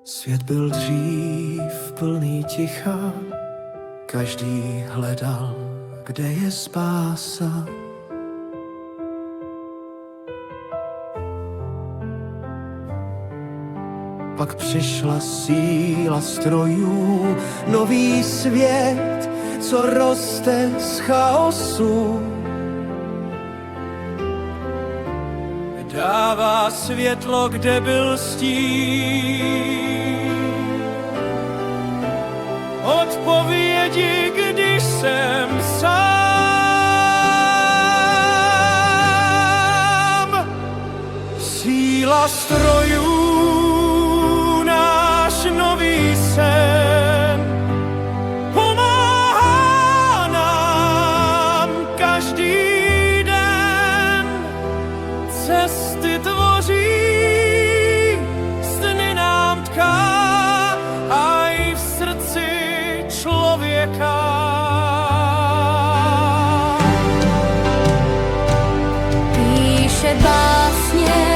Svět byl dřív plný ticha, každý hledal, kde je spása. Pak přišla síla strojů, nový svět, co roste z chaosu. Dává světlo, kde byl stín. Odpovědi, když jsem sám. Síla strojů, náš nový sen, pomáhá nám každý den. Cesty tvoří, sny nám tká, a i v srdci člověka. Píše básně